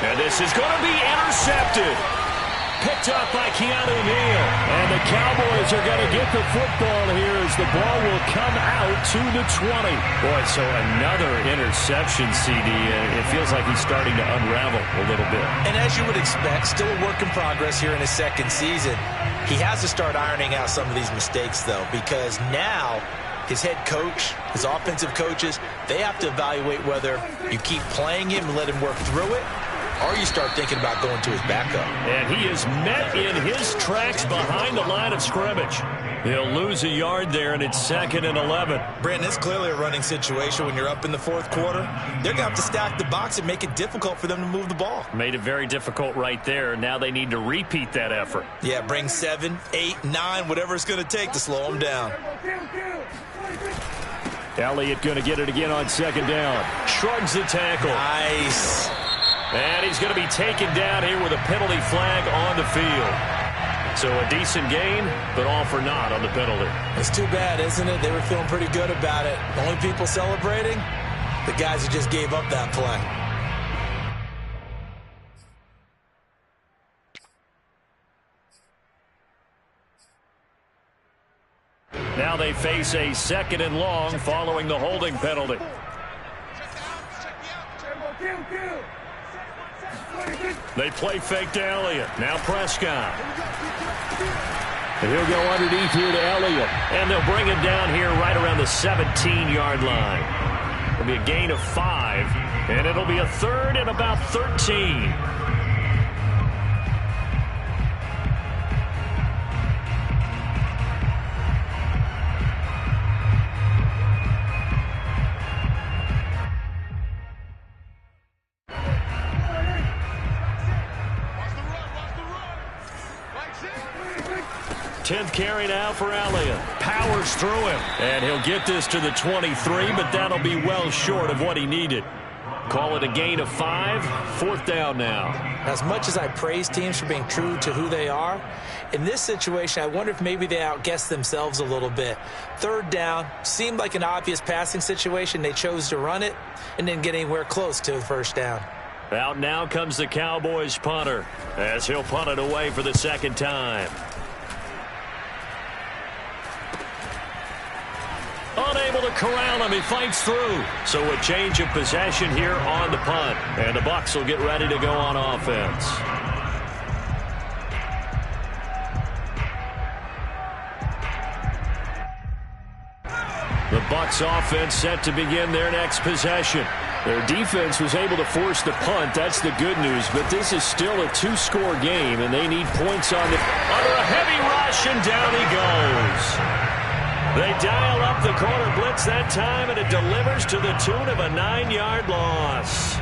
And this is going to be intercepted. Picked up by Keanu Neal. And the Cowboys are going to get the football here as the ball will come out to the 20. Boy, so another interception, CD. It feels like he's starting to unravel a little bit. And as you would expect, still a work in progress here in his 2nd season. He has to start ironing out some of these mistakes, though, because now his head coach, his offensive coaches, they have to evaluate whether you keep playing him and let him work through it, or you start thinking about going to his backup. And he is met in his tracks behind the line of scrimmage. He'll lose a yard there, and it's 2nd and 11. Brandon, it's clearly a running situation when you're up in the 4th quarter. They're going to have to stack the box and make it difficult for them to move the ball. Made it very difficult right there. Now they need to repeat that effort. Yeah, bring 7, 8, 9, whatever it's going to take to slow them down. Elliott going to get it again on 2nd down. Shrugs the tackle. Nice. And he's going to be taken down here with a penalty flag on the field. So a decent gain, but all for naught on the penalty. It's too bad, isn't it? They were feeling pretty good about it. The only people celebrating, the guys who just gave up that play. Now they face a 2nd and long following the holding penalty. They play fake to Elliott. Now Prescott. And he'll go underneath here to Elliott. And they'll bring him down here right around the 17-yard line. It'll be a gain of 5, and it'll be a third and about 13. Tenth carry now for Elliott. Powers through him. And he'll get this to the 23, but that'll be well short of what he needed. Call it a gain of 5. 4th down now. As much as I praise teams for being true to who they are, in this situation, I wonder if maybe they outguessed themselves a little bit. 3rd down seemed like an obvious passing situation. They chose to run it and didn't get anywhere close to the 1st down. Out now comes the Cowboys punter as he'll punt it away for the 2nd time. Unable to corral him. He fights through. So a change of possession here on the punt. And the Bucs will get ready to go on offense. The Bucs offense set to begin their next possession. Their defense was able to force the punt. That's the good news. But this is still a 2-score game, and they need points on the... Under a heavy rush, and down he goes. They dial up the corner blitz that time, and it delivers to the tune of a 9-yard loss.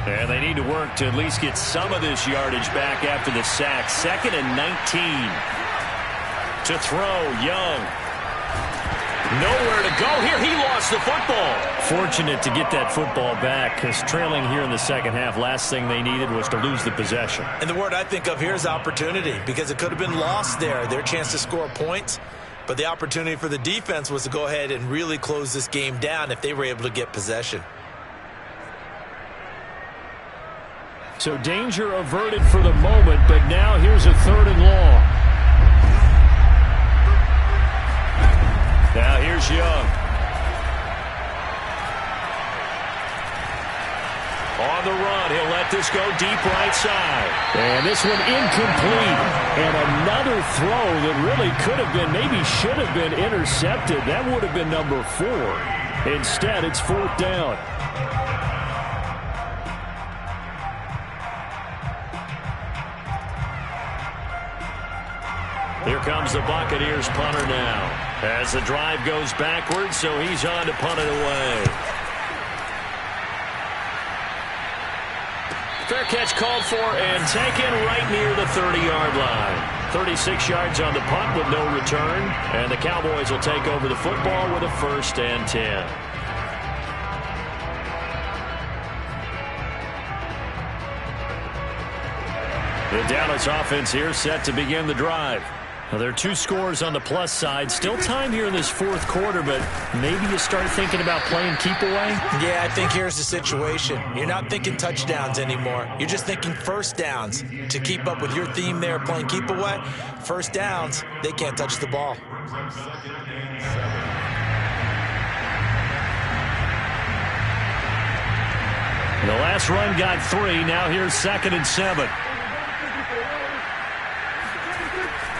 And they need to work to at least get some of this yardage back after the sack. 2nd and 19. To throw, Young. Nowhere to go here. He lost the football. Fortunate to get that football back, because trailing here in the second half, last thing they needed was to lose the possession. And the word I think of here is opportunity, because it could have been lost there, their chance to score points. But the opportunity for the defense was to go ahead and really close this game down if they were able to get possession. So danger averted for the moment, but now here's a 3rd and long. Now here's Young. On the run, he'll let this go deep right side. And this one incomplete. And another throw that really could have been, maybe should have been intercepted. That would have been number 4. Instead, it's 4th down. Here comes the Buccaneers punter now. As the drive goes backwards, so he's on to punt it away. Fair catch called for and taken right near the 30-yard line. 36 yards on the punt with no return. And the Cowboys will take over the football with a 1st and 10. The Dallas offense here set to begin the drive. Now, there are 2 scores on the plus side. Still time here in this 4th quarter, but maybe you start thinking about playing keep away? Yeah, I think here's the situation. You're not thinking touchdowns anymore. You're just thinking 1st downs. To keep up with your theme there, playing keep away, 1st downs, they can't touch the ball. The last run got 3. Now here's 2nd and 7.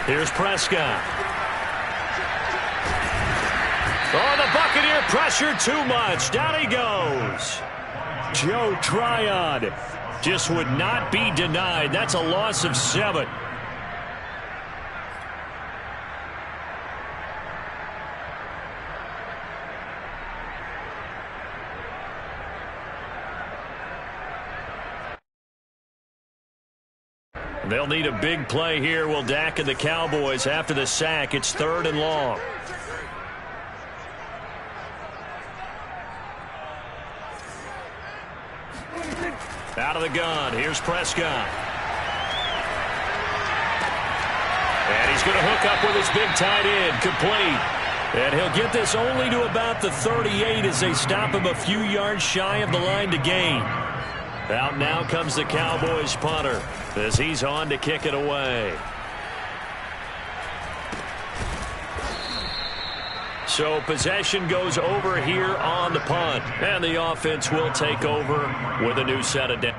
Here's Prescott. Oh, the Buccaneer pressure too much. Down he goes. Joe Tryon just would not be denied. That's a loss of 7. They'll need a big play here. Will Dak and the Cowboys after the sack. It's 3rd and long. Out of the gun. Here's Prescott. And he's going to hook up with his big tight end. Complete. And he'll get this only to about the 38 as they stop him a few yards shy of the line to gain. Out now comes the Cowboys punter as he's on to kick it away. So possession goes over here on the punt, and the offense will take over with a new set of downs.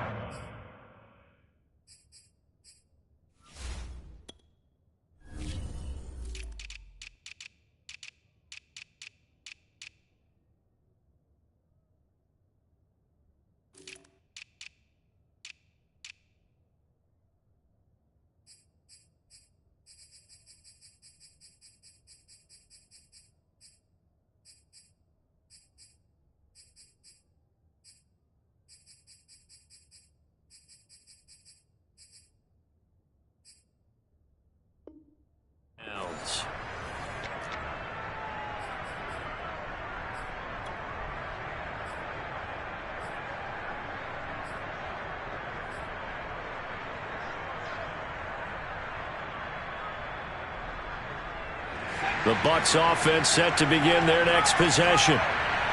The Bucs offense set to begin their next possession.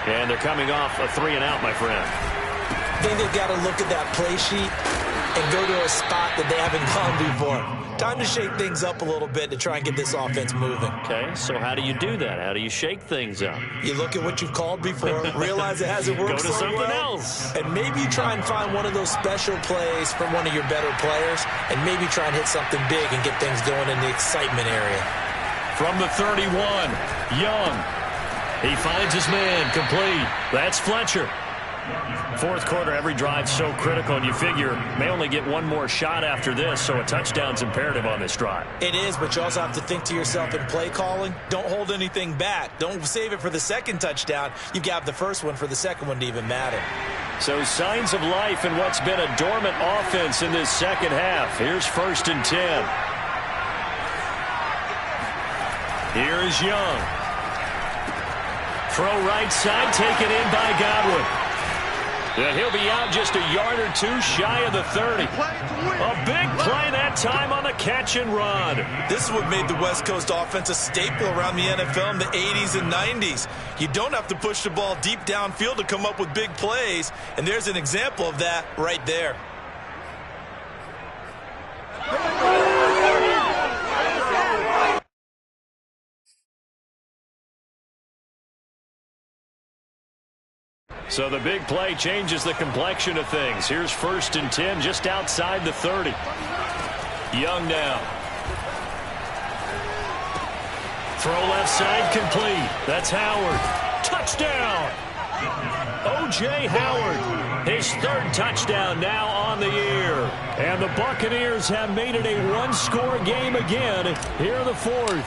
And they're coming off a 3-and-out, my friend. I think they've got to look at that play sheet and go to a spot that they haven't gone before. Time to shake things up a little bit to try and get this offense moving. Okay, so how do you do that? How do you shake things up? You look at what you've called before, realize it hasn't worked Go to so something well, else. and maybe you try and find one of those special plays from one of your better players, and maybe try and hit something big and get things going in the excitement area. From the 31, Young. He finds his man, complete. That's Fletcher. Fourth quarter, every drive's so critical, and you figure may only get one more shot after this, so a touchdown's imperative on this drive. It is, but you also have to think to yourself in play calling, don't hold anything back. Don't save it for the second touchdown. You've got the first one for the second one to even matter. So signs of life in what's been a dormant offense in this second half. Here's 1st and 10. Here is Young. Throw right side, taken in by Godwin. And he'll be out just a yard or two shy of the 30. A big play that time on the catch and run. This is what made the West Coast offense a staple around the NFL in the 80s and 90s. You don't have to push the ball deep downfield to come up with big plays, and there's an example of that right there. So the big play changes the complexion of things. Here's 1st and 10 just outside the 30. Young now. Throw left side complete. That's Howard. Touchdown! O.J. Howard. His 3rd touchdown now on the year. And the Buccaneers have made it a one-score game again here in the 4th.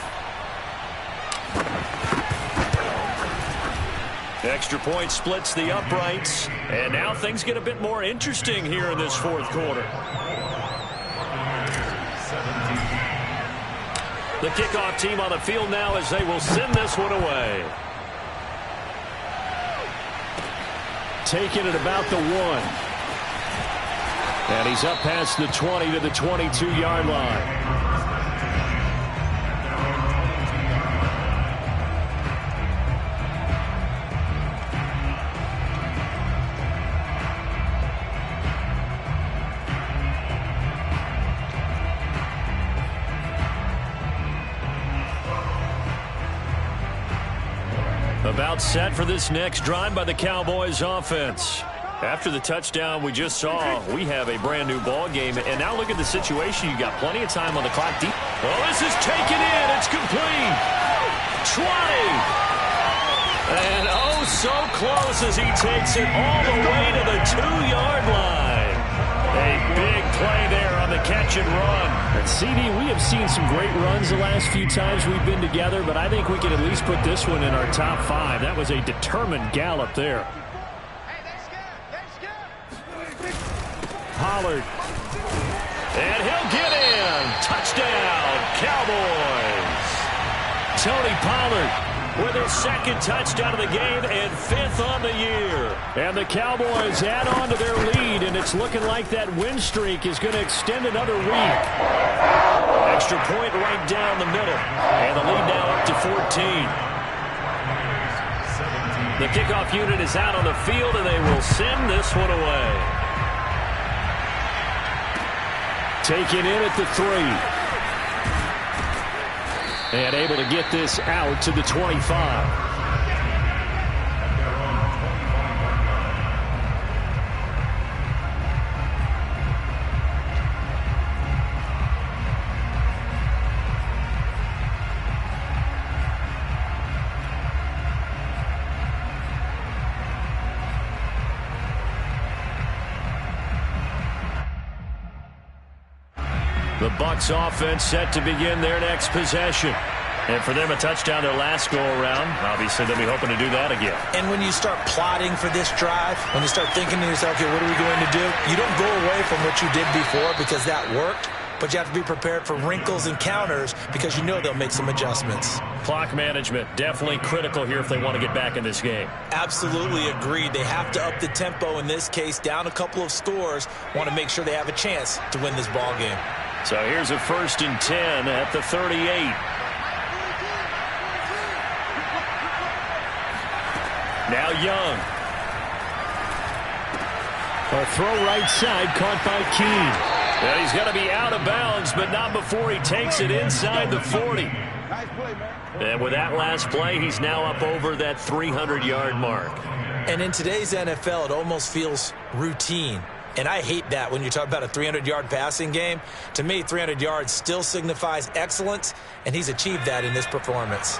Extra point splits the uprights, and now things get a bit more interesting here in this 4th quarter. The kickoff team on the field now as they will send this one away. Taking it about the 1. And he's up past the 20 to the 22-yard line. About set for this next drive by the Cowboys offense. After the touchdown we just saw, we have a brand new ball game. And now look at the situation. You got plenty of time on the clock. Deep. Oh, this is taken in. It's complete. 20. And oh, so close as he takes it all the way to the 2-yard line. A big play there on the catch and run. And CD, we have seen some great runs the last few times we've been together, but I think we can at least put this one in our top 5. That was a determined gallop there. Pollard. And he'll get in. Touchdown, Cowboys. Tony Pollard with his 2nd touchdown of the game and 5th on the year. And the Cowboys add on to their lead, and it's looking like that win streak is going to extend another week. Extra point right down the middle. And the lead now up to 14. The kickoff unit is out on the field, and they will send this one away. Taken in at the 3. And able to get this out to the 25. The Bucs offense set to begin their next possession. And for them, a touchdown their last go-around. Obviously, they'll be hoping to do that again. And when you start plotting for this drive, when you start thinking to yourself, okay, what are we going to do? You don't go away from what you did before because that worked, but you have to be prepared for wrinkles and counters because you know they'll make some adjustments. Clock management, definitely critical here if they want to get back in this game. Absolutely agreed. They have to up the tempo in this case, down a couple of scores, want to make sure they have a chance to win this ball game. So here's a 1st and 10 at the 38. Now Young. A throw right side caught by Keene. Well, he's going to be out of bounds, but not before he takes it inside the 40. And with that last play, he's now up over that 300-yard mark. And in today's NFL, it almost feels routine. And I hate that when you talk about a 300-yard passing game. To me, 300 yards still signifies excellence, and he's achieved that in this performance.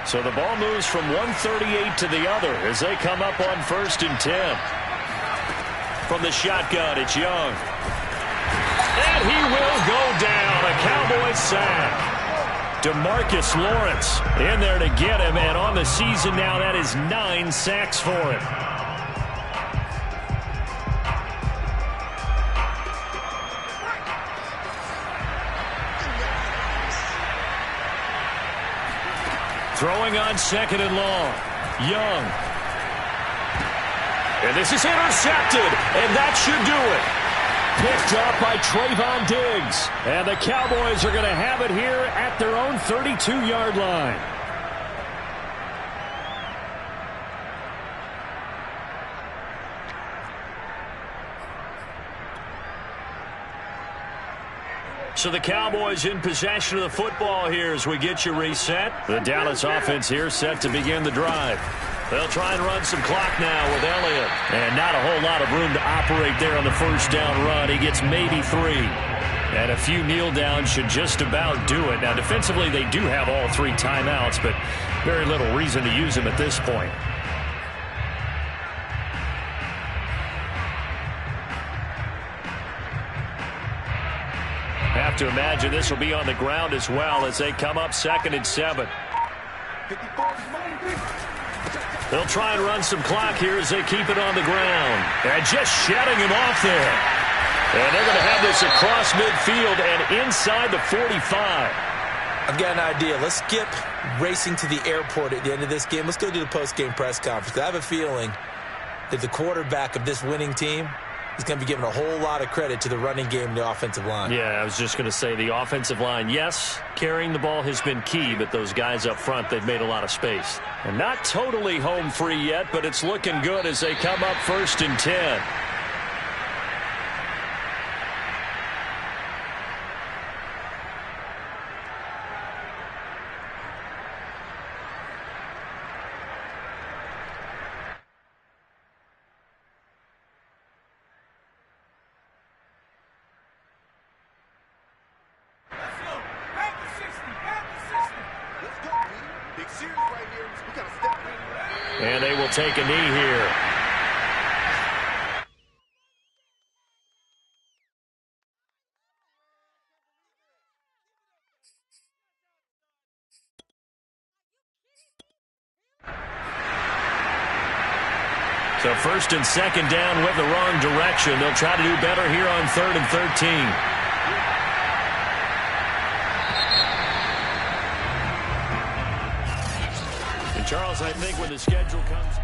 So the ball moves from 138 to the other as they come up on 1st and 10. From the shotgun, it's Young. And he will go down. A Cowboy sack. DeMarcus Lawrence in there to get him. And on the season now, that is 9 sacks for him. Throwing on 2nd and long. Young. And this is intercepted. And that should do it. Picked up by Trayvon Diggs. And the Cowboys are going to have it here at their own 32-yard line. So the Cowboys in possession of the football here as we get you reset. The Dallas offense here set to begin the drive. They'll try and run some clock now with Elliott. And not a whole lot of room to operate there on the first down run. He gets maybe 3. And a few kneel downs should just about do it. Now, defensively, they do have all 3 timeouts, but very little reason to use them at this point. Have to imagine this will be on the ground as well as they come up 2nd and 7. They'll try and run some clock here as they keep it on the ground. And just shutting him off there. And they're going to have this across midfield and inside the 45. I've got an idea. Let's skip racing to the airport at the end of this game. Let's go do the post-game press conference. I have a feeling that the quarterback of this winning team is going to be given a whole lot of credit to the running game and the offensive line. Yeah, I was just going to say the offensive line, yes, carrying the ball has been key, but those guys up front, they've made a lot of space. And not totally home free yet, but it's looking good as they come up 1st and 10. And they will take a knee here. So 1st and 2nd down went the wrong direction. They'll try to do better here on 3rd and 13. And Charles, I think when the schedule comes...